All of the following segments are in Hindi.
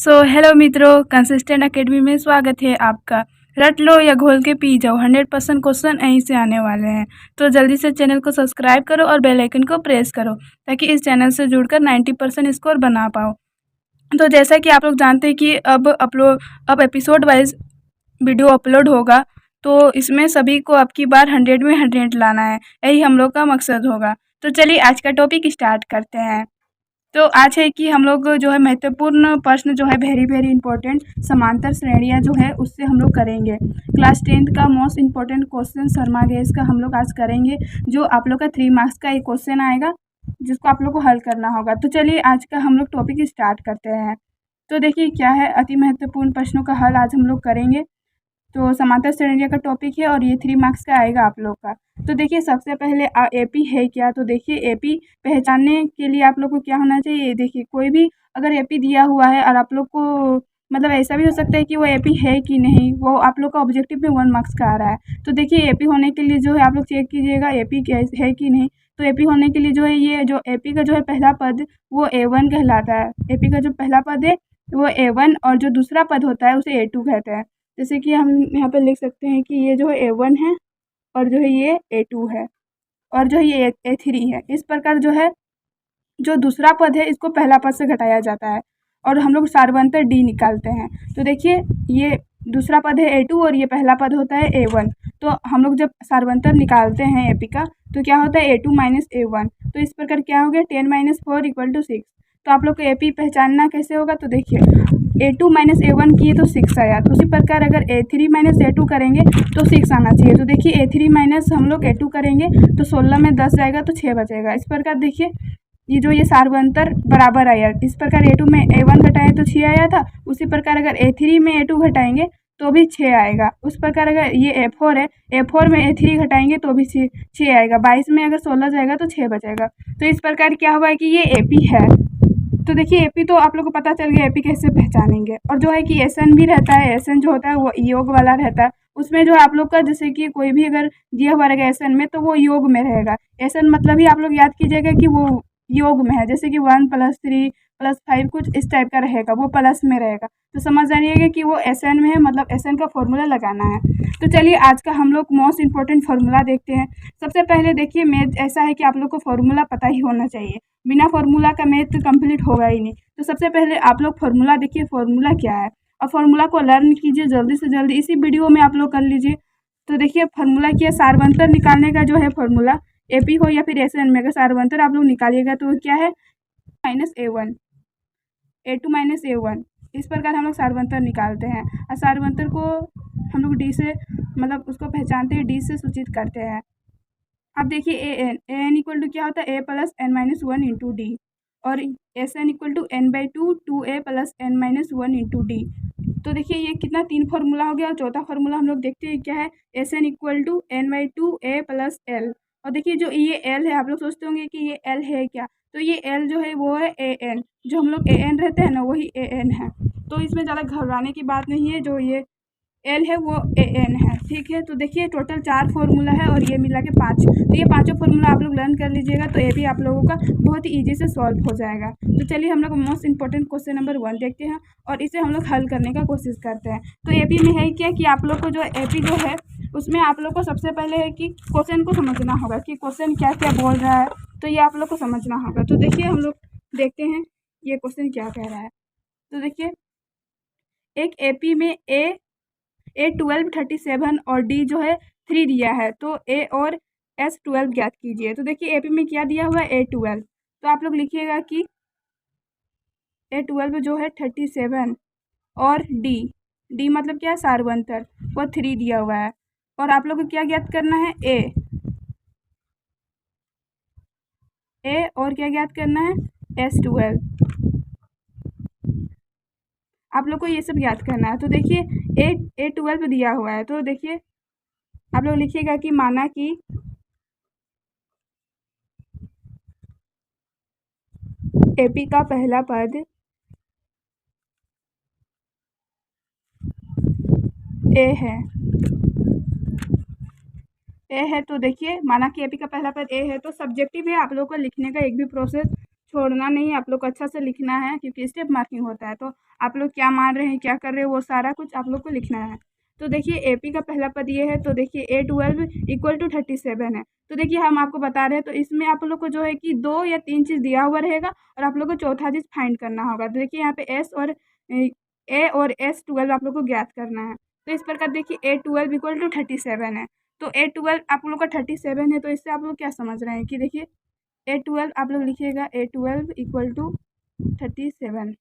हेलो मित्रों, कंसिस्टेंट एकेडमी में स्वागत है आपका। रट लो या घोल के पी जाओ, 100% क्वेश्चन यहीं से आने वाले हैं। तो जल्दी से चैनल को सब्सक्राइब करो और बेल आइकन को प्रेस करो ताकि इस चैनल से जुड़कर 90% स्कोर बना पाओ। तो जैसा कि आप लोग जानते हैं कि अब एपिसोड वाइज वीडियो अपलोड होगा, तो इसमें सभी को अब की बार 100 में 100 लाना है। यही हम लोग का मकसद होगा। तो चलिए आज का टॉपिक स्टार्ट करते हैं। तो आज है कि हम लोग जो है महत्वपूर्ण प्रश्न जो है वेरी वेरी इंपॉर्टेंट समांतर श्रेणियां जो है उससे हम लोग करेंगे। क्लास 10th का most important question Sharma gas का हम लोग आज करेंगे, जो आप लोग का 3 मार्क्स का एक क्वेश्चन आएगा जिसको आप लोग को हल करना होगा। तो चलिए आज का हम लोग टॉपिक स्टार्ट करते हैं। तो देखिए क्या है, अति महत्वपूर्ण प्रश्नों का हल आज हम लोग करेंगे। तो समांतर श्रेणियां का टॉपिक है और ये 3 मार्क्स का आएगा आप लोग का। तो देखिए सबसे पहले एपी है क्या। तो देखिए एपी पहचानने के लिए आप लोग को क्या होना चाहिए। देखिए कोई भी अगर एपी दिया हुआ है और आप लोग को मतलब ऐसा भी हो सकता है कि वो एपी है कि नहीं, वो आप लोग का ऑब्जेक्टिव में 1 मार्क्स का आ रहा है। तो देखिए एपी होने के लिए जो है आप लोग चेक कीजिएगा एपी है कि नहीं। तो एपी होने के लिए जो है ये जो एपी का जो है पहला पद वो A1 कहलाता है। एपी का जो पहला पद है वो A1 और जो दूसरा पद होता है उसे A2 कहते हैं। जैसे कि हम यहाँ पे लिख सकते हैं कि ये जो है A1 है और जो है ये A2 है और जो है ये A3 है। इस प्रकार जो है जो दूसरा पद है इसको पहला पद से घटाया जाता है और हम लोग सार्वंतर D निकालते हैं। तो देखिए ये दूसरा पद है A2 और ये पहला पद होता है A1। तो हम लोग जब सार्वंतर निकालते हैं एपी का तो क्या होता है A2 माइनस A1। तो इस प्रकार क्या हो गया 10 माइनस 4 इक्वल टू 6। तो आप लोग को एपी पहचानना कैसे होगा। तो देखिए A2 माइनस A1 किए तो 6 आया। तो उसी प्रकार अगर A3 माइनस A2 करेंगे तो 6 आना चाहिए। तो देखिए A3 माइनस हम लोग A2 करेंगे तो 16 में 10 जाएगा तो 6 बचेगा। इस प्रकार देखिए ये सार्वंतर बराबर आया। इस प्रकार A2 में A1 घटाएं तो 6 आया था। उसी प्रकार अगर A3 में A2 घटाएंगे तो भी 6 आएगा। उस प्रकार अगर ये A4 है, A4 में A3 घटाएंगे तो भी 6 आएगा। 22 में अगर 16 जाएगा तो 6 बचेगा। तो इस प्रकार क्या हुआ है कि ये एपी है। तो देखिए एपी तो आप लोग को पता चल गया एपी कैसे पहचानेंगे। और जो है कि एसएन भी रहता है। एसएन जो होता है वो योग वाला रहता है। उसमें जो है आप लोग का जैसे कि कोई भी अगर दिया हुआ रहेगा एसएन में तो वो योग में रहेगा। एसएन मतलब ही आप लोग याद कीजिएगा कि वो योग में है। जैसे कि 1 + 3 + 5 कुछ इस टाइप का रहेगा, वो प्लस में रहेगा। तो समझ जाइएगा कि वो एसएन में है, मतलब एसएन का फॉर्मूला लगाना है। तो चलिए आज का हम लोग मोस्ट इंपॉर्टेंट फार्मूला देखते हैं। सबसे पहले देखिए मैथ ऐसा है कि आप लोग को फार्मूला पता ही होना चाहिए। बिना फार्मूला का मैथ कंप्लीट होगा ही नहीं। तो सबसे पहले आप लोग फार्मूला देखिए फार्मूला क्या है और फार्मूला को लर्न कीजिए जल्दी से जल्दी, इसी वीडियो में आप लोग कर लीजिए। तो देखिए फार्मूला क्या है, सार्वंतर निकालने का जो है फार्मूला एपी हो या फिर एसएन में अगर सार्वंतर आप लोग निकालिएगा तो क्या है minus A1 A2 minus A1। इस प्रकार हम लोग सार्वंतर निकालते हैं और सार्वंतर को हम लोग डी से मतलब उसको पहचानते हैं, डी से सूचित करते हैं। अब देखिए ए एन इक्वल टू क्या होता है A + n-1 इंटू डी और S N equal to n/2 2A + n-1 into D. तो देखिए ये कितना 3 फार्मूला हो गया। और चौथा फार्मूला हम लोग देखते हैं क्या है, S N equal to n/2 A + L। और देखिए जो ये एल है आप लोग सोचते होंगे कि ये एल है क्या। तो ये एल जो है वो है ए एन, जो हम लोग ए एन रहते हैं ना वही ए एन है। तो इसमें ज़्यादा घबराने की बात नहीं है, जो ये एल है वो ए एन है। ठीक है, तो देखिए टोटल 4 फार्मूला है और ये मिला के 5। तो ये पाँचों फार्मूला आप लोग लर्न कर लीजिएगा तो ये भी आप लोगों का बहुत ही ईजी से सॉल्व हो जाएगा। तो चलिए हम लोग मोस्ट इंपॉर्टेंट क्वेश्चन नंबर 1 देखते हैं और इसे हम लोग हल करने का कोशिश करते हैं। तो एपी में है क्या कि आप लोग को जो एपी जो है उसमें आप लोग को सबसे पहले है कि क्वेश्चन को समझना होगा कि क्वेश्चन क्या क्या बोल रहा है। तो ये आप लोग को समझना होगा। तो देखिए हम लोग देखते हैं ये क्वेश्चन क्या कह रहा है। तो देखिए एक एपी में A12 37 और D जो है 3 दिया है। तो A और S12 ज्ञात कीजिए। तो देखिए एपी में क्या दिया हुआ है A12। तो आप लोग लिखिएगा कि A12 जो है 37 और D मतलब क्या है सार्वंतर, वो 3 दिया हुआ है। और आप लोग को क्या ज्ञात करना है A और क्या ज्ञात करना है S12। आप लोग को ये सब याद करना है। तो देखिए A12 दिया हुआ है। तो देखिए आप लोग लिखिएगा कि माना कि एपी का पहला पद ए है। तो देखिए माना कि एपी का पहला पद ए है तो सब्जेक्टिव है, आप लोग को लिखने का एक भी प्रोसेस छोड़ना नहीं है, आप लोग को अच्छा से लिखना है क्योंकि स्टेप मार्किंग होता है। तो आप लोग क्या मान रहे हैं, क्या कर रहे हो, वो सारा कुछ आप लोग को लिखना है। तो देखिए एपी का पहला पद ये है, तो देखिए A12 इक्वल टू 37 है। तो देखिए हम आपको बता रहे हैं, तो इसमें आप लोग को जो है कि 2 या 3 चीज़ दिया हुआ रहेगा और आप लोग को चौथा चीज़ फाइंड करना होगा। तो देखिए यहाँ पे ए और S12 आप लोग को ज्ञात करना है। तो इस प्रकार देखिए A12 इक्वल टू 37 है। तो A12 आप लोग का 37 है, तो इससे आप लोग क्या समझ रहे हैं कि देखिए A12 आप लोग लिखिएगा A12 इक्वल टू 37।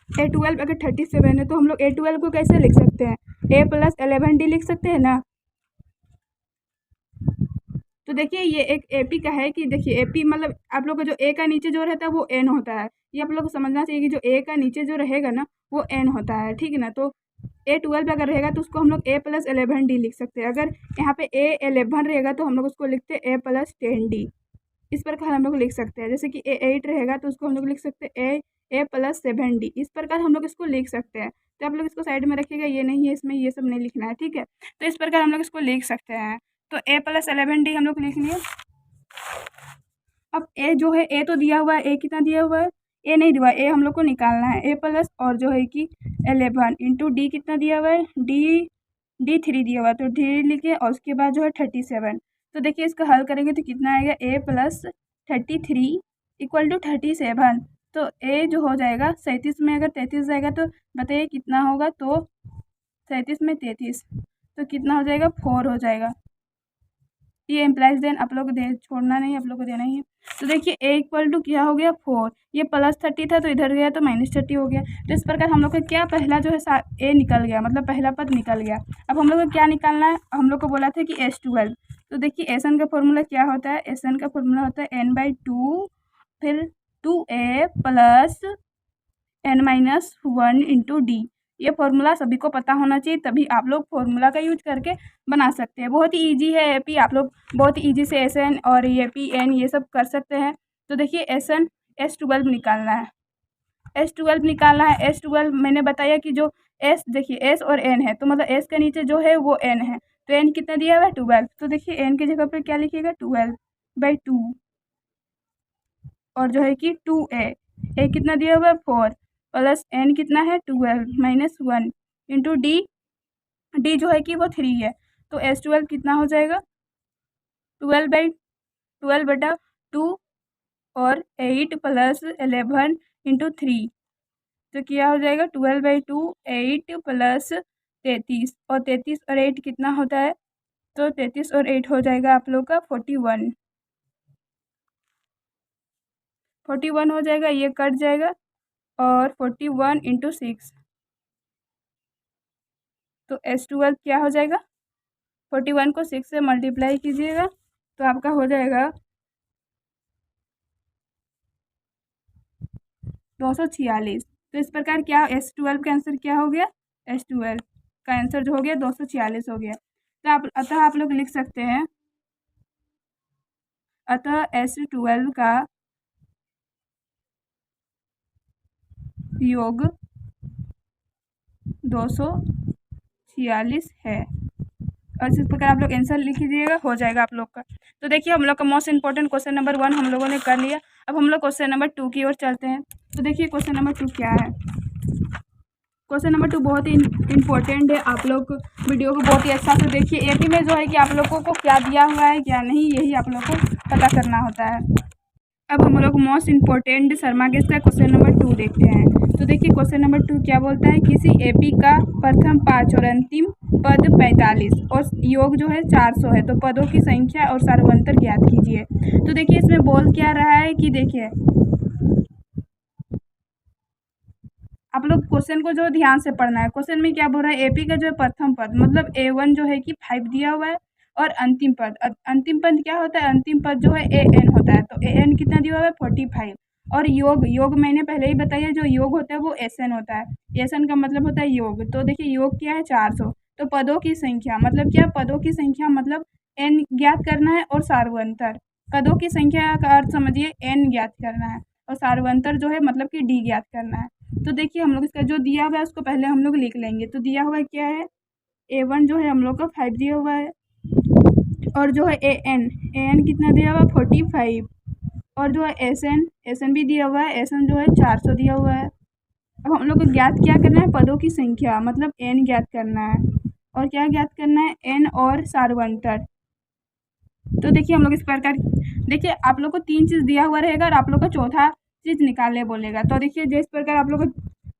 A12 अगर 37 है तो हम लोग A12 को कैसे लिख सकते हैं, A+11D लिख सकते हैं ना। तो देखिए ये एक एपी का है कि देखिए एपी मतलब आप लोग का जो ए का नीचे जो रहता है वो एन होता है। ये आप लोग को समझना चाहिए कि जो ए का नीचे जो रहेगा ना वो एन होता है, ठीक है ना। तो A12 अगर रहेगा तो उसको हम लोग A+11D लिख सकते हैं। अगर यहाँ पे A11 रहेगा तो हम लोग उसको लिखते हैं A+10D। इस प्रकार हम लोग लिख सकते हैं। जैसे कि A8 रहेगा तो उसको हम लोग लिख सकते हैं A+7D। इस प्रकार हम लोग इसको लिख सकते हैं। तो आप लोग इसको साइड में रखिएगा, ये नहीं है, इसमें ये सब नहीं लिखना है, ठीक है। तो इस प्रकार हम लोग इसको लिख सकते हैं। तो A+11D हम लोग लिख लिए। अब ए जो है, ए तो दिया हुआ है, ए कितना दिया हुआ है, ए नहीं दिया, ए हम लोग को निकालना है। A+ और जो है कि 11 इंटू डी कितना दिया हुआ है, डी 3 दिया हुआ है, तो 3 लिखे और उसके बाद जो है 37। तो देखिए इसका हल करेंगे तो कितना आएगा, A+33 इक्वल टू 37। तो ए जो हो जाएगा 37 में अगर 33 जाएगा तो बताइए कितना होगा, तो 37 में 33 तो कितना हो जाएगा, 4 हो जाएगा। ये एम्प्लाइज देन आप लोग को दे छोड़ना नहीं, आप लोग को देना ही है। तो देखिए ए इक्वल टू क्या हो गया, 4। ये +30 था तो इधर गया तो -30 हो गया। तो इस प्रकार हम लोग का क्या पहला जो है ए निकल गया, मतलब पहला पद निकल गया। अब हम लोग को क्या निकालना है, हम लोग को बोला था कि S12। तो देखिए एसएन का फॉर्मूला क्या होता है, एसएन का फॉर्मूला होता है n/2 फिर 2a plus n-1 into D. ये फॉर्मूला सभी को पता होना चाहिए, तभी आप लोग फॉर्मूला का यूज करके बना सकते हैं। बहुत ही ईजी है एपी, आप लोग बहुत ही ईजी से एसएन और एपी एन ये सब कर सकते हैं। तो देखिए एसएन S12 निकालना है, S12 निकालना है। S12 मैंने बताया कि जो एस देखिए एस और एन है, तो मतलब एस के नीचे जो है वो एन है, तो एन कितना दिया हुआ है, 12। तो देखिए एन की जगह पर क्या लिखिएगा, 12/2 और जो है कि 2a, ए कितना दिया हुआ है, 4 प्लस एन कितना है, 12 - 1 इंटू डी, डी जो है कि वो 3 है। तो S12 कितना हो जाएगा, 12/2 और 8 प्लस 11 इंटू 3, तो क्या हो जाएगा 12/2, 8 प्लस 33 और 33 और 8 कितना होता है, तो 33 और 8 हो जाएगा आप लोग का 41। 41 हो जाएगा, ये कट जाएगा और 41 इंटू 6, तो S12 क्या हो जाएगा, 41 को 6 से मल्टीप्लाई कीजिएगा तो आपका हो जाएगा 246। तो इस प्रकार क्या S12 का आंसर क्या हो गया, S12 का आंसर जो हो गया 246 हो गया। तो अतः आप लोग लिख सकते हैं, अतः S12 का योग 246 है। और इस प्रकार आप लोग आंसर लिख लीजिएगा, हो जाएगा आप लोग का। तो देखिए हम लोग का मोस्ट इंपॉर्टेंट क्वेश्चन नंबर 1 हम लोगों ने कर लिया। अब हम लोग क्वेश्चन नंबर 2 की ओर चलते हैं। तो देखिए क्वेश्चन नंबर 2 क्या है। क्वेश्चन नंबर 2 बहुत ही इंपॉर्टेंट है, आप लोग वीडियो को बहुत ही अच्छा से देखिए। एपी में जो है कि आप लोगों को क्या दिया हुआ है क्या नहीं, यही आप लोग को पता करना होता है। अब हम लोग मोस्ट इंपॉर्टेंट शर्मा गेस्ट का क्वेश्चन नंबर 2 देखते हैं। तो देखिए क्वेश्चन नंबर 2 क्या बोलता है, किसी एपी का प्रथम 5 और अंतिम पद 45 और योग जो है 400 है, तो पदों की संख्या और सार्वंतर ज्ञात कीजिए। तो देखिए इसमें बोल क्या रहा है कि देखिए आप लोग क्वेश्चन को जो ध्यान से पढ़ना है। क्वेश्चन में क्या बोल रहा है, एपी का जो है प्रथम पद मतलब A1 जो है कि 5 दिया हुआ है, और अंतिम पद क्या होता है, अंतिम पद जो है AN होता है, तो AN कितना दिया हुआ है, 45। और योग मैंने पहले ही बताया, जो योग होता है वो SN होता है, SN का मतलब होता है योग। तो देखिए योग क्या है 400, तो पदों की संख्या मतलब क्या, पदों की संख्या मतलब n ज्ञात करना है, और सार्वंतर पदों की संख्या का अर्थ समझिए n ज्ञात करना है, और सार्वंतर जो है मतलब कि d ज्ञात करना है। तो देखिए हम लोग इसका जो दिया हुआ है उसको पहले हम लोग लिख लेंगे। तो दिया हुआ क्या है, A1 जो है हम लोग का 5 दिया हुआ है, और जो है AN कितना दिया हुआ 45, और जो है एस एन भी दिया हुआ है, एस एन जो है 400 दिया हुआ है। अब हम लोग को ज्ञात क्या करना है, पदों की संख्या मतलब एन ज्ञात करना है। और क्या ज्ञात करना है, एन और सार्वंतर। तो देखिए हम लोग इस प्रकार, देखिए आप लोग को 3 चीज़ दिया हुआ रहेगा और आप लोग को चौथा चीज़ निकालने बोलेगा। तो देखिए जिस प्रकार आप लोग को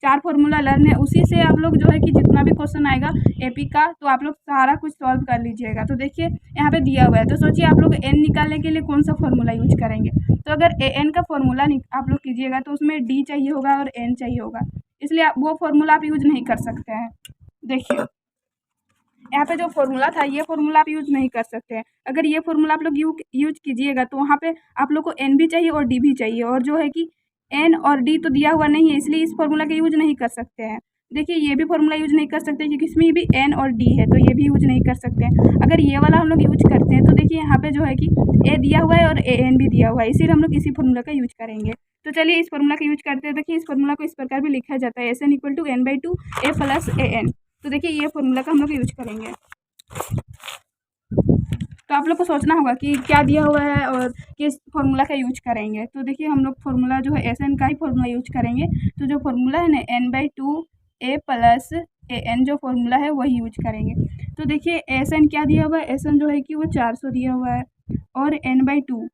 4 फॉर्मूला लर्न है, उसी से आप लोग जो है कि जितना भी क्वेश्चन आएगा एपी का, तो आप लोग सारा कुछ सॉल्व कर लीजिएगा। तो देखिए यहाँ पे दिया हुआ है, तो सोचिए आप लोग एन निकालने के लिए कौन सा फॉर्मूला यूज करेंगे। तो अगर ए एन का फॉर्मूला आप लोग कीजिएगा तो उसमें डी चाहिए होगा और एन चाहिए होगा, इसलिए आप वो फॉर्मूला आप यूज नहीं कर सकते हैं। देखिए यहाँ पे जो फॉर्मूला था, ये फॉर्मूला आप यूज नहीं कर सकते हैं। अगर ये फॉर्मूला आप लोग यूज कीजिएगा तो वहाँ पे आप लोग को एन भी चाहिए और डी भी चाहिए, और जो है कि एन और डी तो दिया हुआ नहीं है, इसलिए इस फॉर्मूला का यूज नहीं कर सकते हैं। देखिए ये भी फॉर्मूला यूज नहीं कर सकते क्योंकि इसमें भी एन और डी है, तो ये भी यूज नहीं कर सकते हैं। अगर ये वाला हम लोग यूज करते हैं तो देखिए यहाँ पे जो है कि ए दिया हुआ है और ए एन भी दिया हुआ है, इसीलिए हम लोग इसी फॉर्मूला का यूज करेंगे। तो चलिए इस फॉर्मूला का यूज करते हैं। देखिए इस फॉर्मूला को इस प्रकार भी लिखा जाता है, S N equal to N by two A plus A N. तो देखिए ये फॉर्मूला का हम लोग यूज करेंगे। तो आप लोग को सोचना होगा कि क्या दिया हुआ है और किस फॉर्मूला का यूज करेंगे। तो देखिए हम लोग फॉर्मूला जो है एस एन का ही फॉर्मूला यूज करेंगे। तो जो फॉर्मूला है ना N by two A plus A N, जो फॉर्मूला है वही यूज करेंगे। तो देखिए एस एन क्या दिया हुआ है, एस एन जो है कि वो 400 दिया हुआ है, और एन बाई टू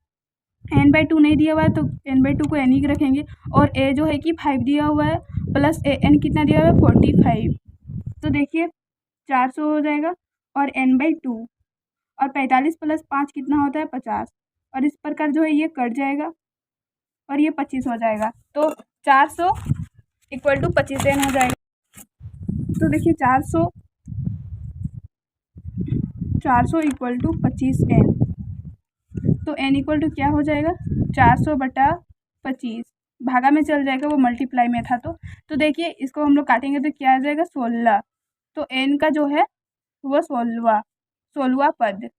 नहीं दिया हुआ है, तो एन बाई टू को एन ही रखेंगे। और ए जो है कि 5 दिया हुआ है, प्लस ए एन कितना दिया हुआ है 45। तो देखिए 400 हो जाएगा और एन बाई टू, और 45 प्लस 5 कितना होता है 50, और इस प्रकार जो है ये कट जाएगा और ये 25 हो जाएगा। तो 400 इक्वल टू 25 एन हो जाएगा। तो देखिए 400 इक्वल टू 25 एन। तो एन इक्वल टू क्या हो जाएगा, 400 बटा 25, भागा में चल जाएगा, वो मल्टीप्लाई में था। तो देखिए इसको हम लोग काटेंगे तो क्या आ जाएगा 16। तो एन का जो है वो 16वां पद।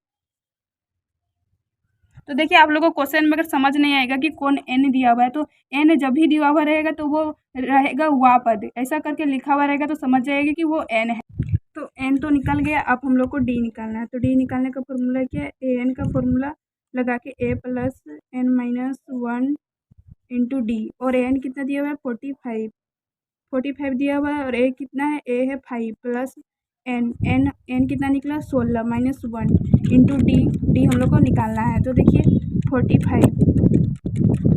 तो देखिए आप लोगों को क्वेश्चन में अगर समझ नहीं आएगा कि कौन एन दिया हुआ है, तो एन जब भी दिया हुआ रहेगा तो वो रहेगा वा पद, ऐसा करके लिखा हुआ रहेगा तो समझ जाएगा कि वो एन है। तो एन तो निकल गया, अब हम लोग को डी निकालना है। तो डी निकालने का फॉर्मूला क्या है, ए एन का फॉर्मूला लगा के A plus N minus 1 into D, और एन कितना दिया हुआ है 45 दिया हुआ है, और ए कितना है, ए है 5 प्लस एन कितना निकला 16 माइनस 1 इंटू डी हम लोग को निकालना है। तो देखिए 45,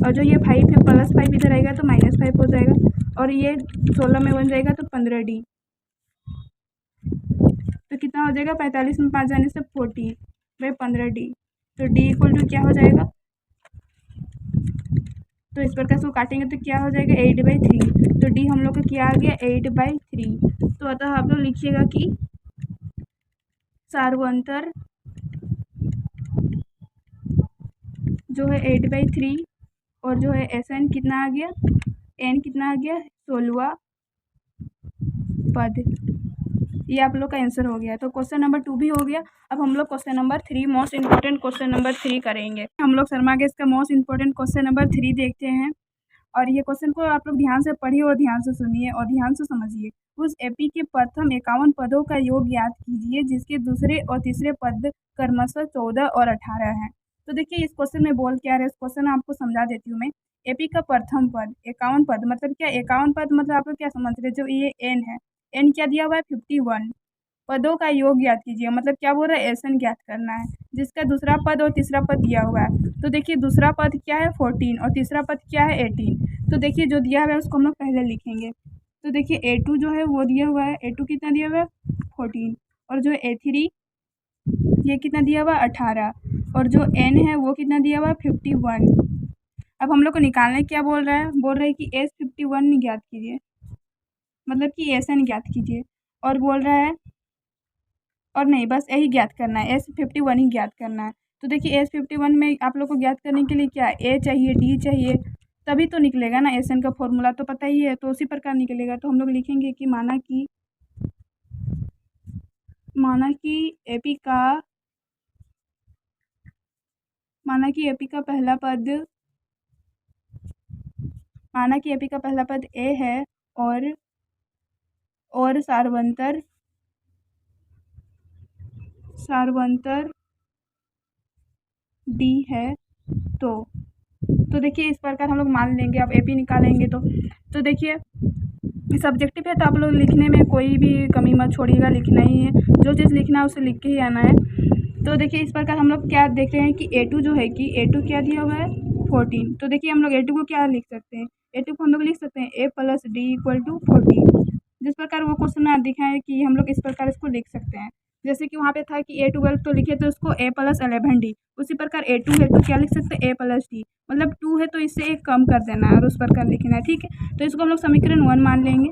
और जो ये 5 है प्लस 5 इधर आएगा तो माइनस 5 हो जाएगा, और ये 16 में बन जाएगा तो 15 डी। तो कितना हो जाएगा, 45 में 5 जाने से 40 बाई 15 डी। तो डी इक्वल टू क्या हो जाएगा, तो इस प्रकार से काटेंगे तो क्या हो जाएगा 8/3। तो डी हम लोग का क्या आ गया 8/3। तो अतः आप लोग लिखिएगा कि सार्वंतर जो है 8/3, और जो है एस एन कितना आ गया, एन कितना आ गया 16वां पद। ये आप लोग का आंसर हो गया। तो क्वेश्चन नंबर 2 भी हो गया। अब हम लोग question number 3, most important question number 3 करेंगे। हम लोग शर्मा गेस का मोस्ट इंपॉर्टेंट क्वेश्चन नंबर 3 देखते हैं, और ये क्वेश्चन को आप लोग ध्यान से पढ़िए और ध्यान से सुनिए और ध्यान से समझिए। उस एपी के प्रथम 51 पदों का योग ज्ञात कीजिए जिसके दूसरे और तीसरे पद क्रमशः 14 और 18 हैं। तो देखिए इस क्वेश्चन में बोल क्या रहा है, इस क्वेश्चन आपको समझा देती हूँ मैं। एपी का प्रथम पद 51 पद मतलब क्या, 51 पद मतलब आप लोग क्या समझ रहे, जो ये एन है, एन क्या दिया हुआ है 51, पदों का योग ज्ञात कीजिए मतलब क्या बोल रहा है, एस एन ज्ञात करना है जिसका दूसरा पद और तीसरा पद दिया हुआ है। तो देखिए दूसरा पद क्या है 14 और तीसरा पद क्या है 18। तो देखिए जो दिया हुआ है उसको हम लोग पहले लिखेंगे। तो देखिए A2 जो है वो दिया हुआ है, A2 कितना दिया हुआ है 14, और जो A3 ये कितना दिया हुआ है 18, और जो N है वो कितना दिया हुआ है 51। अब हम लोग को निकालने क्या बोल रहा है, बोल रहा है कि S51 ज्ञात कीजिए, मतलब कि SN ज्ञात कीजिए, और बोल रहा है, और नहीं बस यही ज्ञात करना है, S51 ही ज्ञात करना है। तो देखिए S51 में आप लोग को ज्ञात करने के लिए क्या ए चाहिए, डी चाहिए, तभी तो निकलेगा ना। एस एन का फॉर्मूला तो पता ही है, तो उसी प्रकार निकलेगा। तो हम लोग लिखेंगे कि माना कि एपी का पहला पद, माना कि एपी का पहला पद ए है और सार्वंतर डी है, तो तो देखिए इस प्रकार हम लोग मान लेंगे। अब AP निकालेंगे तो देखिए सब्जेक्टिव है तो आप लोग लिखने में कोई भी कमी मत छोड़िएगा, लिखना ही है, जो चीज़ लिखना है उसे लिख के ही आना है। तो देखिए इस प्रकार हम लोग क्या देख रहे हैं कि A2 जो है कि A2 क्या दिया हुआ है 14। तो देखिए हम लोग A2 को क्या लिख सकते हैं, A2 को हम लोग लिख सकते हैं A plus D equal to 14। जिस प्रकार वो क्वेश्चन में दिखा है कि हम लोग इस प्रकार इसको लिख सकते हैं। जैसे कि वहाँ पे था कि A12 तो लिखे तो उसको A प्लस 11D, उसी प्रकार A2 है तो क्या लिख सकते हैं A प्लस D, मतलब 2 है तो इससे एक कम कर देना है और उस प्रकार लिखना है। ठीक है, तो इसको हम लोग समीकरण 1 मान लेंगे।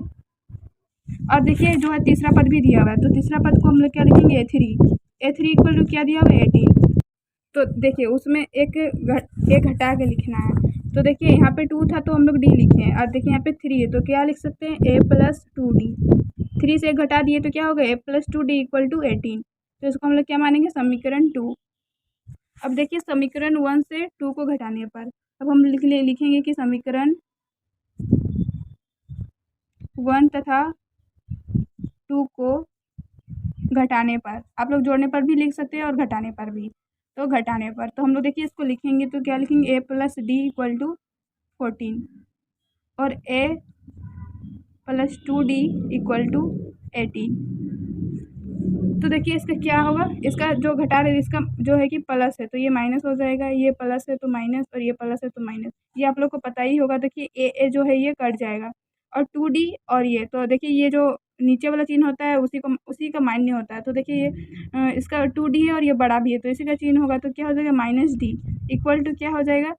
और देखिए जो है तीसरा पद भी दिया हुआ है, तो तीसरा पद को हम लोग क्या लिखेंगे A3 इक्वल टू क्या दिया हुआ है 18। तो देखिए उसमें एक घटा के लिखना है। तो देखिए यहाँ पे 2 था तो हम लोग D लिखे हैं, और देखिए यहाँ पे 3 है तो क्या लिख सकते हैं A प्लस 2D। 3 से एक घटा दिए तो क्या होगा A plus 2D equal to 18। तो इसको हम लोग क्या मानेंगे समीकरण 2। अब देखिए समीकरण 1 से 2 को घटाने पर अब हम लिखेंगे कि समीकरण 1 तथा 2 को घटाने पर, आप लोग जोड़ने पर भी लिख सकते हैं और घटाने पर भी। तो घटाने पर तो हम लोग देखिए इसको लिखेंगे तो क्या लिखेंगे A plus D equal to 14 और A plus 2D equal to 18। तो देखिए इसका क्या होगा, इसका जो घटा रहे इसका जो है कि प्लस है तो ये माइनस हो जाएगा, ये प्लस है तो माइनस और ये प्लस है तो माइनस, ये आप लोग को पता ही होगा। देखिए A जो है ये कट जाएगा और 2D और ये तो देखिए ये जो नीचे वाला चिन्ह होता है उसी का मान्य होता है। तो देखिए ये इसका 2D है और ये बड़ा भी है तो इसी का चिन्ह होगा तो क्या हो जाएगा -D इक्वल टू क्या हो जाएगा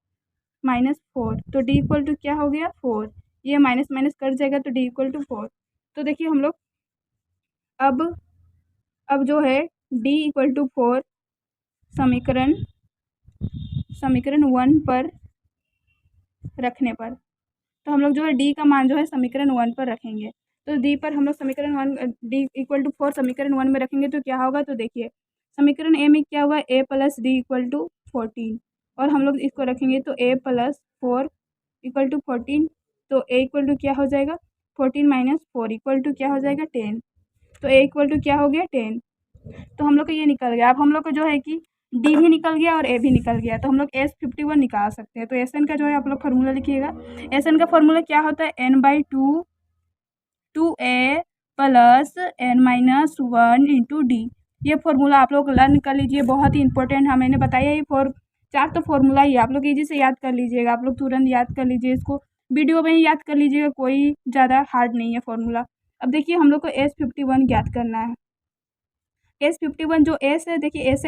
-4। तो D इक्वल टू क्या हो गया 4, ये माइनस माइनस कट जाएगा तो D इक्वल टू 4। तो देखिए हम लोग अब जो है D इक्वल टू 4 समीकरण 1 पर रखने पर, तो हम लोग जो है D का मान जो है समीकरण 1 पर रखेंगे। तो D पर हम लोग समीकरण 1 D इक्वल टू 4 समीकरण 1 में रखेंगे तो क्या होगा, तो देखिए समीकरण A में क्या हुआ A plus D equal to 14 और हम लोग इसको रखेंगे तो A प्लस 4 इक्वल टू 14। तो A इक्वल टू क्या हो जाएगा 14 माइनस 4 इक्वल टू क्या हो जाएगा 10। तो A इक्वल टू क्या हो गया 10। तो हम लोग को ये निकल गया। अब हम लोग को जो है कि D भी निकल गया और A भी निकल गया तो हम लोग S51 निकाल सकते हैं। तो SN का जो है आप लोग फार्मूला लिखिएगा। SN का फार्मूला क्या होता है n/2 2A plus n-1 into D। ये फार्मूला आप लोग लर्न कर लीजिए, बहुत ही इंपॉर्टेंट है। मैंने बताया ये 4 तो फार्मूला ही आप लोग इजी से याद कर लीजिएगा, आप लोग तुरंत याद कर लीजिए, इसको वीडियो में ही याद कर लीजिएगा, कोई ज़्यादा हार्ड नहीं है फार्मूला। अब देखिए हम लोग को S51 ज्ञात करना है। S51 जो S है देखिए S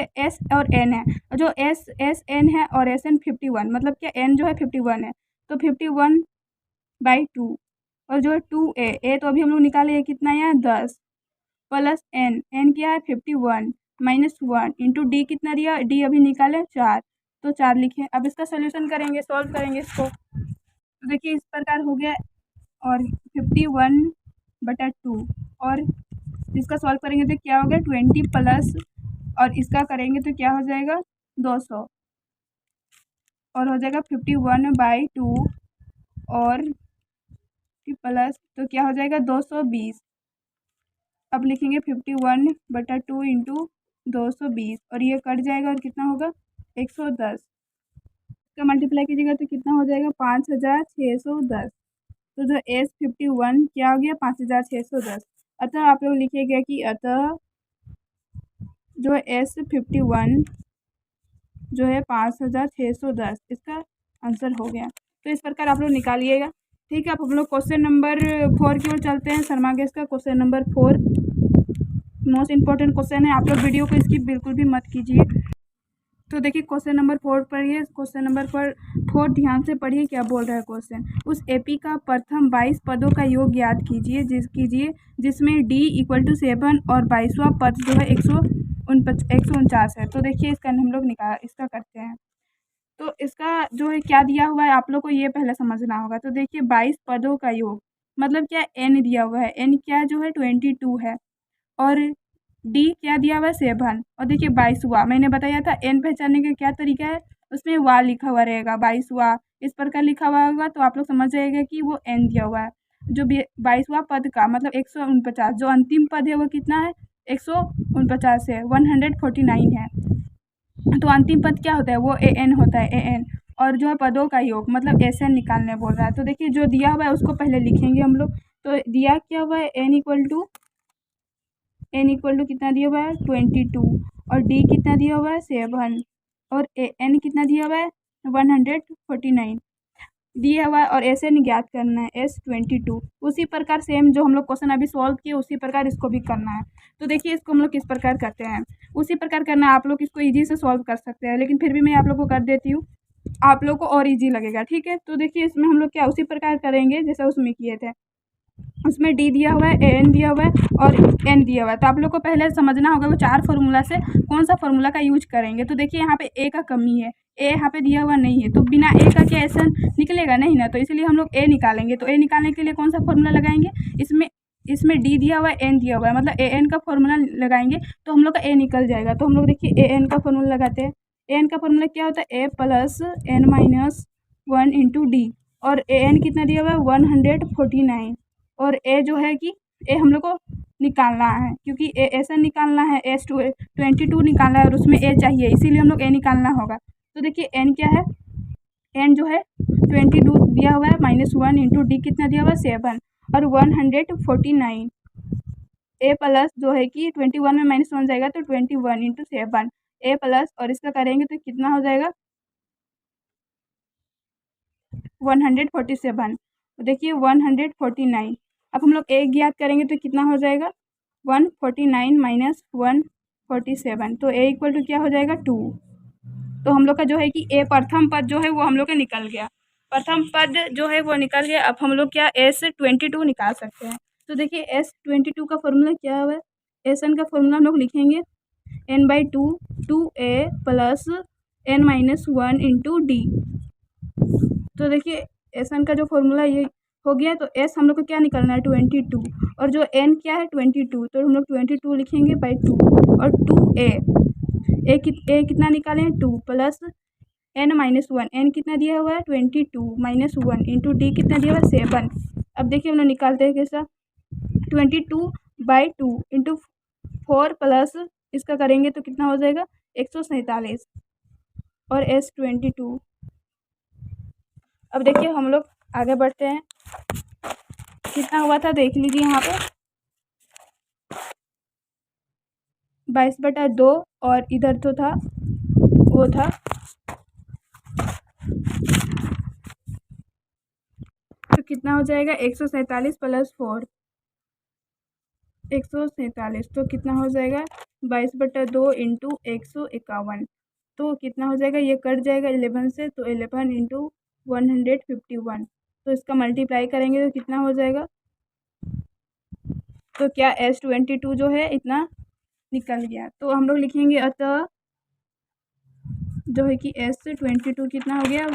और N है, जो SN है और SN 51 मतलब क्या N जो है 51 है तो 51/2 और जो है 2A तो अभी हम लोग निकाले ये कितना है 10 प्लस N क्या है 51 -1 इंटू D कितना दिया D अभी निकाले 4 तो 4 लिखे। अब इसका सोल्यूशन करेंगे, सॉल्व करेंगे इसको तो देखिए इस प्रकार हो गया और 51/2 और इसका सॉल्व करेंगे तो क्या हो गया 20 प्लस और इसका करेंगे तो क्या हो जाएगा 200 और हो जाएगा 51/2 और प्लस तो क्या हो जाएगा 220। अब लिखेंगे 51/2 इंटू 220 और ये कट जाएगा और कितना होगा 110 का मल्टीप्लाई कीजिएगा तो कितना हो जाएगा 5610। तो जो S51 क्या हो गया 5610। अतः आप लोग लिखिएगा कि अतः जो है S51 जो है 5610 इसका आंसर हो गया। तो इस प्रकार आप लोग निकालिएगा। ठीक है, अब हम लोग क्वेश्चन नंबर 4 की ओर चलते हैं। शर्मा गैस का question number 4 most important question है, आप लोग वीडियो को स्किप बिल्कुल भी मत कीजिए। तो देखिए क्वेश्चन नंबर 4 पढ़िए। क्वेश्चन नंबर 4 ध्यान से पढ़िए क्या बोल रहा है क्वेश्चन। उस AP का प्रथम 22 पदों का योग याद कीजिए जिसमें D इक्वल टू 7 और 22वां पद जो है 149 है। तो देखिए इसका हम लोग इसका करते हैं। तो इसका जो है क्या दिया हुआ है आप लोग को ये पहले समझना होगा। तो देखिए 22 पदों का योग मतलब क्या N दिया हुआ है, N क्या जो है 22 है और D क्या दिया हुआ है 7 और देखिए 22वां मैंने बताया था N पहचानने का क्या तरीका है, उसमें वा लिखा हुआ रहेगा 22वां इस प्रकार लिखा हुआ होगा तो आप लोग समझ जाएगा कि वो N दिया हुआ है। जो 22वां पद का मतलब 149 जो अंतिम पद है वो कितना है 149 है 149 है। तो अंतिम पद क्या होता है वो AN होता है AN और जो है पदों का योग मतलब एसएन निकालने बोल रहा है। तो देखिए जो दिया हुआ है उसको पहले लिखेंगे हम लोग। तो दिया क्या हुआ है एन इक्वल टू कितना दिया हुआ है 22 और डी कितना दिया हुआ है 7 और एन कितना दिया हुआ है 149 दिया हुआ है और एस एन ज्ञात करना है S22। उसी प्रकार सेम जो हम लोग क्वेश्चन अभी सॉल्व किए उसी प्रकार इसको भी करना है। तो देखिए इसको हम लोग किस प्रकार करते हैं, उसी प्रकार करना है। आप लोग इसको इजी से सॉल्व कर सकते हैं, लेकिन फिर भी मैं आप लोग को कर देती हूँ, आप लोग को और इजी लगेगा। ठीक है, तो देखिए इसमें हम लोग क्या उसी प्रकार करेंगे जैसा उसमें किए थे। उसमें डी दिया हुआ है, एन दिया हुआ है और एन दिया हुआ है। तो आप लोग को पहले समझना होगा वो 4 फार्मूला से कौन सा फार्मूला का यूज करेंगे। तो देखिए यहाँ पे ए का कमी है, ए यहाँ पे दिया हुआ नहीं है, तो बिना ए का क्या ऐसा निकलेगा नहीं ना। तो इसलिए हम लोग ए निकालेंगे। तो ए निकालने के लिए कौन सा फार्मूला लगाएंगे, इसमें डी दिया हुआ है, एन दिया हुआ है, मतलब ए एन का फार्मूला लगाएंगे तो हम लोग का ए निकल जाएगा। तो हम लोग देखिए ए एन का फार्मूला लगाते हैं। ए एन का फार्मूला क्या होता है A plus N minus 1 into D और ए एन कितना दिया हुआ है 149 और ए जो है कि ए हम लोग को निकालना है, क्योंकि ए ऐसा निकालना है S22 निकालना है और उसमें ए चाहिए, इसीलिए हम लोग ए निकालना होगा। तो देखिए एन क्या है, एन जो है 22 दिया हुआ है -1 इंटू डी कितना दिया हुआ है 7 और 149 ए प्लस जो है कि 21 में -1 जाएगा तो 21 इंटू 7 ए प्लस और इसका करेंगे तो कितना हो जाएगा 147। तो देखिए 149। अब हम लोग ए ज्ञात करेंगे तो कितना हो जाएगा 149 माइनस 147। तो ए इक्वल टू क्या हो जाएगा 2। तो हम लोग का जो है कि ए प्रथम पद जो है वो हम लोग का निकल गया, प्रथम पद जो है वो निकल गया। अब हम लोग क्या S22 निकाल सकते हैं। तो देखिए S22 का फॉर्मूला क्या है, एस एन का फॉर्मूला हम लोग लिखेंगे n/2 2a plus n minus 1 into D. तो देखिए एस एन का जो फॉर्मूला ये हो गया, तो एस हम लोग को क्या निकलना है 22 और जो एन क्या है 22, तो हम लोग 22 लिखेंगे बाई 2 और 2a ए कितना निकाले हैं 2 प्लस n माइनस 1 एन कितना दिया हुआ है 22 माइनस 1 इंटू डी कितना दिया हुआ है 7। अब देखिए हम लोग निकालते हैं कैसा 22/2 इंटू 4 प्लस इसका करेंगे तो कितना हो जाएगा 147 और S22। अब देखिए हम लोग आगे बढ़ते हैं, कितना हुआ था देख लीजिए यहाँ पे 22/2 और इधर तो था वो था तो कितना हो जाएगा 147 प्लस 4 147। तो कितना हो जाएगा 22/2 इंटू 151। तो कितना हो जाएगा ये कट जाएगा 11 से, तो 11 इंटू 151। तो इसका मल्टीप्लाई करेंगे तो कितना हो जाएगा, तो क्या S22 जो है इतना निकल गया। तो हम लोग लिखेंगे अतः जो है कि S22 कितना हो गया।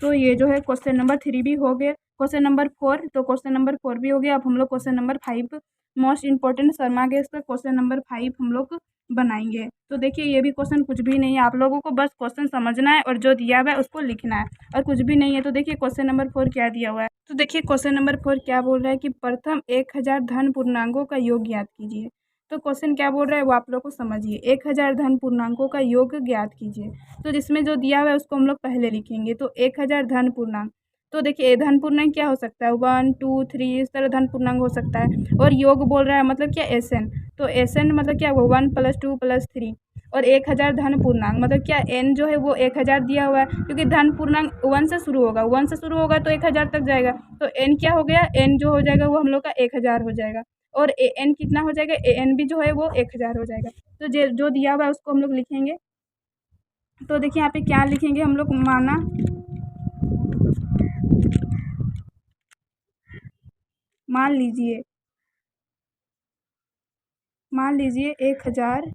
तो ये जो है क्वेश्चन नंबर 3 भी हो गया, क्वेश्चन नंबर 4, तो क्वेश्चन नंबर 4 भी हो गया। अब हम लोग question number 5 most important Sharma guess का क्वेश्चन नंबर 5 हम लोग बनाएंगे। तो देखिए ये भी क्वेश्चन कुछ भी नहीं है, आप लोगों को बस क्वेश्चन समझना है और जो दिया हुआ है उसको लिखना है और कुछ भी नहीं है। तो देखिए क्वेश्चन नंबर 4 क्या दिया हुआ है। तो देखिए क्वेश्चन नंबर 4 क्या बोल रहा है कि प्रथम 1000 धन पूर्णांकों का योग ज्ञात कीजिए। तो क्वेश्चन क्या बोल रहा है वो आप लोग को समझिए, 1000 धन पूर्णांकों का योग ज्ञात कीजिए। तो जिसमें जो दिया हुआ है उसको हम लोग पहले लिखेंगे। तो 1000 धन पूर्णांक, तो देखिए धन पूर्णांक क्या हो सकता है 1 2 3 इस तरह धन पूर्णांक हो सकता है। और योग बोल रहा है मतलब क्या एन, तो एन मतलब क्या वो 1 + 2 + 3 और 1000 धन पूर्णांक मतलब क्या एन जो है वो 1000 दिया हुआ है, क्योंकि धन पूर्णांक 1 से शुरू होगा, 1 से शुरू होगा तो 1000 तक जाएगा। तो एन क्या हो गया, एन जो हो जाएगा वो हम लोग का 1000 हो जाएगा और ए एन कितना हो जाएगा, ए एन भी जो है वो 1000 हो जाएगा। तो जो दिया हुआ है उसको हम लोग लिखेंगे। तो देखिए यहाँ पे क्या लिखेंगे हम लोग, मान लीजिए 1000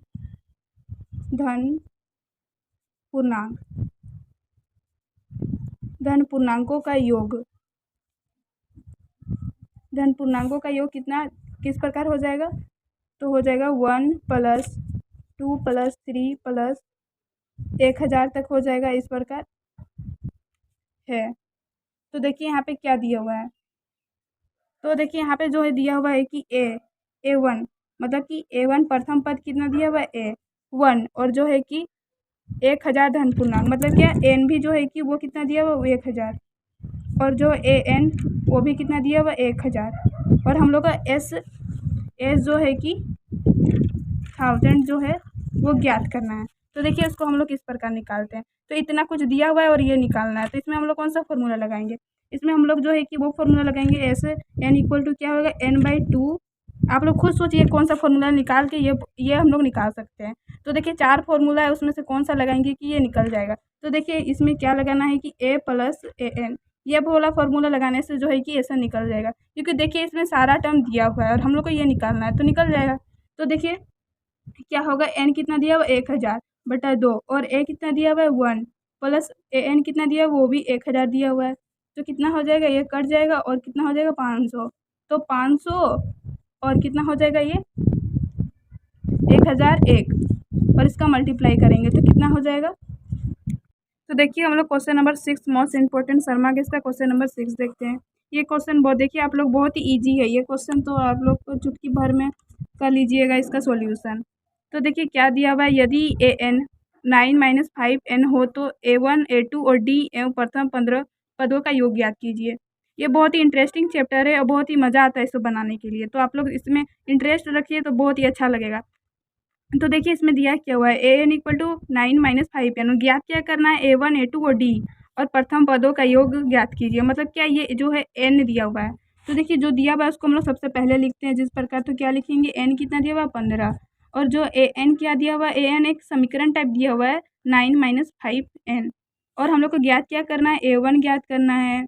धन पूर्णांकों का योग, धन पूर्णांकों का योग कितना किस प्रकार हो जाएगा, तो हो जाएगा 1 + 2 + 3 + 1000 तक हो जाएगा, इस प्रकार है। तो देखिए यहाँ पे क्या दिया हुआ है, तो देखिए यहाँ पे जो है दिया हुआ है कि A1 मतलब कि A1 प्रथम पद कितना दिया हुआ है A1 और जो है कि 1000 धन पूर्णांक, मतलब क्या एन भी जो है कि वो कितना दिया हुआ, वो 1000, और जो ए एन वो भी कितना दिया हुआ, 1000, और हम लोग का एस जो है कि 1000 जो है वो ज्ञात करना है। तो देखिए इसको हम लोग किस प्रकार निकालते हैं। तो इतना कुछ दिया हुआ है और ये निकालना है, तो इसमें हम लोग कौन सा फॉर्मूला लगाएंगे, इसमें हम लोग जो है कि वो फॉर्मूला लगाएंगे एस एन इक्वल टू क्या होगा, n/2। आप लोग खुद सोचिए कौन सा फॉर्मूला निकाल के ये हम लोग निकाल सकते हैं। तो देखिए 4 फॉर्मूला है, उसमें से कौन सा लगाएंगे कि ये निकल जाएगा। तो देखिए इसमें क्या लगाना है कि a प्लस ए एन, ये वाला फॉर्मूला लगाने से जो है कि ऐसा निकल जाएगा, क्योंकि देखिए इसमें सारा टर्म दिया हुआ है और हम लोग को ये निकालना है, तो निकल जाएगा। तो देखिए क्या होगा, एन कितना दिया हुआ 1000/2, और ए कितना दिया हुआ है 1, प्लस ए एन कितना दिया हुआ, वो भी 1000 दिया हुआ है। तो कितना हो जाएगा, ये कट जाएगा और कितना हो जाएगा 500। तो 500 और कितना हो जाएगा ये 1001, और इसका मल्टीप्लाई करेंगे तो कितना हो जाएगा। तो देखिए हम लोग question number 6 most important Sharma guess का क्वेश्चन नंबर 6 देखते हैं। ये क्वेश्चन बहुत देखिए आप लोग बहुत ही ईजी है ये क्वेश्चन, तो आप लोग को चुटकी भर में कर लीजिएगा इसका सॉल्यूशन। तो देखिए क्या दिया हुआ है, यदि ए एन 9-5n हो तो A1 A2 और D एवं प्रथम 15 पदों का योग ज्ञात कीजिए। ये बहुत ही इंटरेस्टिंग चैप्टर है और बहुत ही मज़ा आता है इसको बनाने के लिए, तो आप लोग इसमें इंटरेस्ट रखिए तो बहुत ही अच्छा लगेगा। तो देखिए इसमें दिया क्या हुआ है, A N equal to 9-5n, ज्ञात क्या करना है, A1 A2 और D और प्रथम पदों का योग ज्ञात कीजिए। मतलब क्या ये जो है n दिया हुआ है, तो देखिए जो दिया हुआ है उसको हम लोग सबसे पहले लिखते हैं जिस प्रकार। तो क्या लिखेंगे, n कितना दिया हुआ है 15, और जो ए एन क्या दिया हुआ है, ए एन एक समीकरण टाइप दिया हुआ है 9-5n, और हम लोग को ज्ञात क्या करना है, A1 ज्ञात करना है,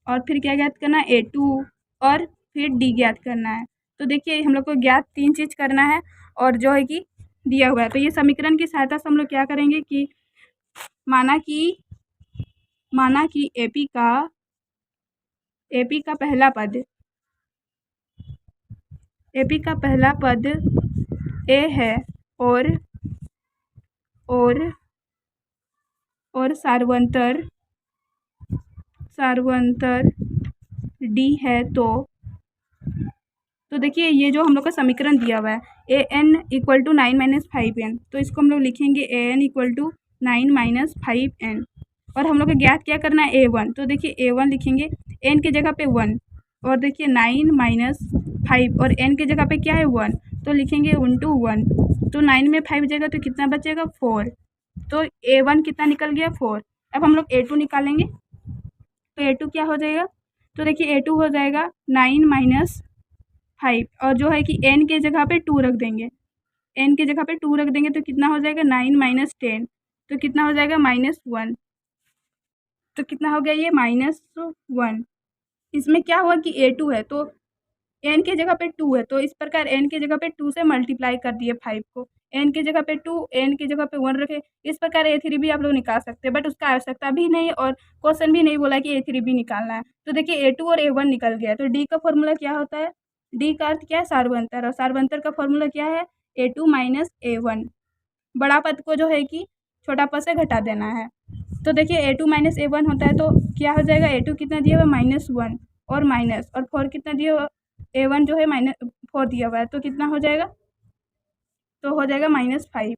और फिर क्या ज्ञात करना है A2, और फिर D ज्ञात करना है। तो देखिए हम लोग को ज्ञात 3 चीज़ करना है और जो है कि दिया हुआ है। तो ये समीकरण की सहायता से हम लोग क्या करेंगे कि माना कि एपी का पहला पद ए है और सार्वंतर डी है। तो देखिए ये जो हम लोग का समीकरण दिया हुआ है A N equal to 9-5n, तो इसको हम लोग लिखेंगे A N equal to 9-5n, और हम लोग को ज्ञात क्या करना है, A1। तो देखिए A1 लिखेंगे, n की जगह पे 1, और देखिए 9-5 और n की जगह पे क्या है 1, तो लिखेंगे 1 तो 9 में 5 जाएगा तो कितना बचेगा 4, तो A1 कितना निकल गया 4। अब हम लोग A2 निकालेंगे, तो A2 क्या हो जाएगा, तो देखिए A2 हो जाएगा 9-5, और जो है कि n के जगह पे 2 रख देंगे, तो कितना हो जाएगा 9-10, तो कितना हो जाएगा -1, तो कितना हो गया ये -1। इसमें क्या हुआ कि A2 है तो n के जगह पे 2 है, तो इस प्रकार n के जगह पे 2 से मल्टीप्लाई कर दिए 5 को, n के जगह पे 2, n की जगह पे 1 रखे। इस प्रकार A3 भी आप लोग निकाल सकते हैं, बट उसका आवश्यकता भी नहीं और क्वेश्चन भी नहीं बोला कि A3 भी निकालना है। तो देखिए A2 और A1 निकल गया, तो D का फॉर्मूला क्या होता है, D का अर्थ क्या है, सार्वंतर, और सार्वंतर का फॉर्मूला क्या है, A2 - A1। बड़ा पद को जो है कि छोटा पद से घटा देना है। तो देखिए A2 - A1 होता है, तो क्या हो जाएगा, A2 कितना दिया हुआ -1 और माइनस, और 4 कितना दिया हुआ, A1 जो है -4 दिया हुआ है, तो कितना हो जाएगा, तो हो जाएगा -5।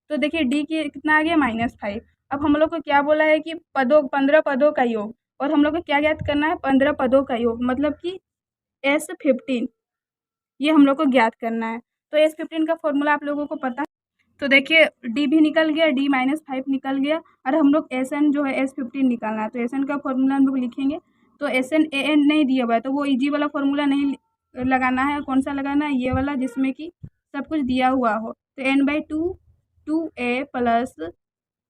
तो देखिए D की कितना आ गया -5। अब हम लोग को क्या बोला है कि 15 पदों का योग, और हम लोग को क्या ज्ञात करना है, 15 पदों का योग, मतलब कि S15, ये हम लोग को ज्ञात करना है। तो S15 का फॉर्मूला आप लोगों को पता है। तो देखिए D भी निकल गया, D -5 निकल गया, और हम लोग SN जो है S15 निकालना है, तो SN का फॉर्मूला हम लोग लिखेंगे। तो SN AN नहीं दिया हुआ है, तो वो इजी वाला फॉर्मूला नहीं लगाना है, कौन सा लगाना है, ये वाला जिसमें कि सब कुछ दिया हुआ हो। तो n/2 2a plus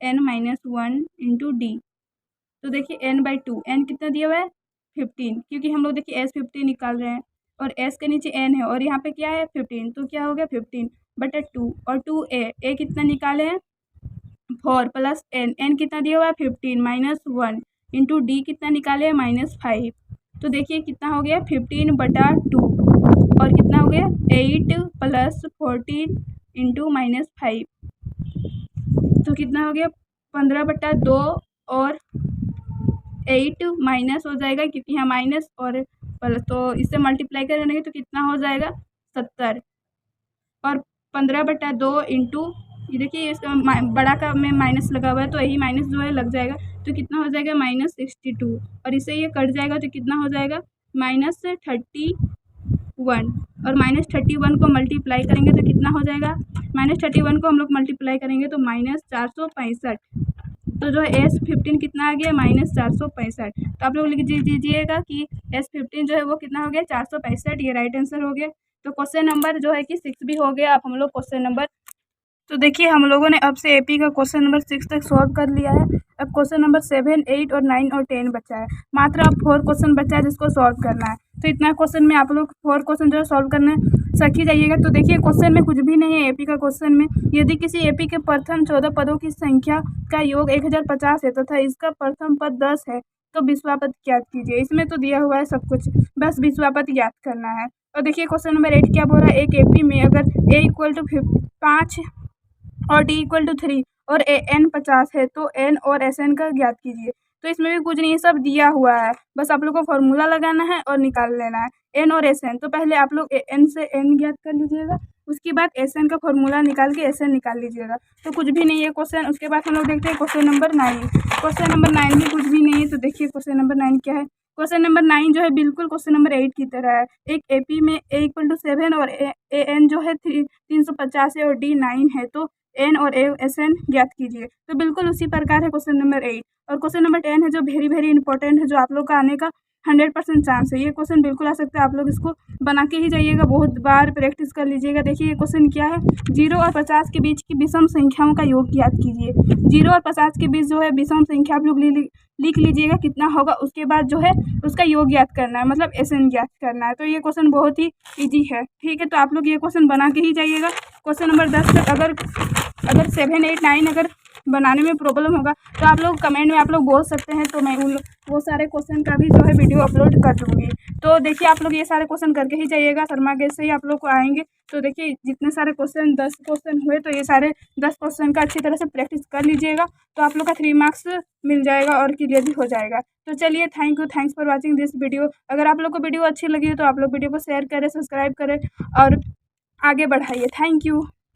n-1 into D। तो देखिए n/2, n कितना दिया हुआ है 15, क्योंकि हम लोग देखिए S15 निकाल रहे हैं, और S के नीचे n है और यहाँ पे क्या है 15, तो क्या हो गया 15/2, और 2a कितना निकाले हैं 4 प्लस n कितना दिया हुआ है 15 - 1 इंटू D कितना निकाले हैं -5। तो देखिए कितना हो गया 15/2, और कितना हो गया 8 + 14 इंटू -5, तो कितना हो गया 15/2, और 8 माइनस हो जाएगा क्योंकि यहाँ माइनस और प्लस, तो इससे मल्टीप्लाई करेंगे तो कितना हो जाएगा 70, और 15/2 इंटू ये देखिए इसका बड़ा का में माइनस लगा हुआ है, तो यही माइनस जो है लग जाएगा, तो कितना हो जाएगा -62, और इससे ये कट जाएगा तो कितना हो जाएगा -31, और -31 को मल्टीप्लाई करेंगे तो कितना हो जाएगा, -31 को हम लोग मल्टीप्लाई करेंगे तो -465, तो जो है S15 कितना आ गया -465। तो आप लोग लिख दीजिएगा कि S15 जो है वो कितना हो गया 465, ये राइट आंसर हो गया। तो क्वेश्चन नंबर जो है कि 6 भी हो गया। अब हम लोग क्वेश्चन नंबर, तो देखिए हम लोगों ने अब से एपी का क्वेश्चन नंबर 6 तक सॉल्व कर लिया है। अब क्वेश्चन नंबर 7, 8 और 9 और 10 बचा है। मात्र अब 4 क्वेश्चन बचा है जिसको सॉल्व करना है। तो इतना क्वेश्चन में आप लोग 4 क्वेश्चन जो है सॉल्व करने सीख जाइएगा। तो देखिए क्वेश्चन में कुछ भी नहीं है एपी का क्वेश्चन में। यदि किसी एपी के प्रथम 14 पदों की संख्या का योग 1050 है तथा इसका प्रथम पद 10 है तो विश्वापद ज्ञात कीजिए। इसमें तो दिया हुआ है सब कुछ, बस विश्वापद ज्ञात करना है। और देखिए क्वेश्चन नंबर 8 क्या बोल रहा है, एक एपी में अगर a = 5 और d = 3 और n 50 है तो n और Sn का ज्ञात कीजिए। तो इसमें भी कुछ नहीं, सब दिया हुआ है, बस आप लोग को फॉर्मूला लगाना है और निकाल लेना है n और Sn। तो पहले आप लोग n से n ज्ञात कर लीजिएगा, उसके बाद Sn का फॉर्मूला निकाल के Sn निकाल लीजिएगा। तो कुछ भी नहीं है क्वेश्चन। उसके बाद हम लोग देखते हैं क्वेश्चन नंबर 9। क्वेश्चन नंबर 9 में कुछ भी नहीं है। तो देखिए क्वेश्चन नंबर 9 क्या है। क्वेश्चन नंबर 9 जो है बिल्कुल क्वेश्चन नंबर 8 की तरह है। एक एपी में a = 7 और an जो है 350 है और d 9 है तो n और Sn ज्ञात कीजिए। तो बिल्कुल उसी प्रकार है क्वेश्चन नंबर 8। और क्वेश्चन नंबर 10 है जो वेरी इंपॉर्टेंट है, जो आप लोग का आने का 100% चांस है। ये क्वेश्चन बिल्कुल आ सकता है, आप लोग इसको बना के ही जाइएगा, बहुत बार प्रैक्टिस कर लीजिएगा। देखिए ये क्वेश्चन क्या है, 0 और 50 के बीच की विषम संख्याओं का योग ज्ञात कीजिए। 0 और 50 के बीच जो है विषम संख्या आप लोग लिख लीजिएगा कितना होगा, उसके बाद जो है उसका योग ज्ञात करना है, मतलब Sn ज्ञात करना है। तो ये क्वेश्चन बहुत ही ईजी है, ठीक है। तो आप लोग ये क्वेश्चन बना के ही जाइएगा। क्वेश्चन नंबर 10 तक अगर 7, 8, 9 अगर बनाने में प्रॉब्लम होगा तो आप लोग कमेंट में आप लोग बोल सकते हैं, तो मैं वो सारे क्वेश्चन का भी जो है वीडियो अपलोड कर दूँगी। तो देखिए आप लोग ये सारे क्वेश्चन करके ही जाइएगा, शर्मा गेस्ट से ही आप लोग को आएंगे। तो देखिए जितने सारे क्वेश्चन 10 क्वेश्चन हुए, तो ये सारे 10 क्वेश्चन का अच्छी तरह से प्रैक्टिस कर लीजिएगा, तो आप लोग का 3 मार्क्स मिल जाएगा और क्लियर भी हो जाएगा। तो चलिए thanks for watching this video. अगर आप लोग को वीडियो अच्छी लगी तो आप लोग वीडियो को शेयर करें, सब्सक्राइब करें और आगे बढ़ाइए। Thank you.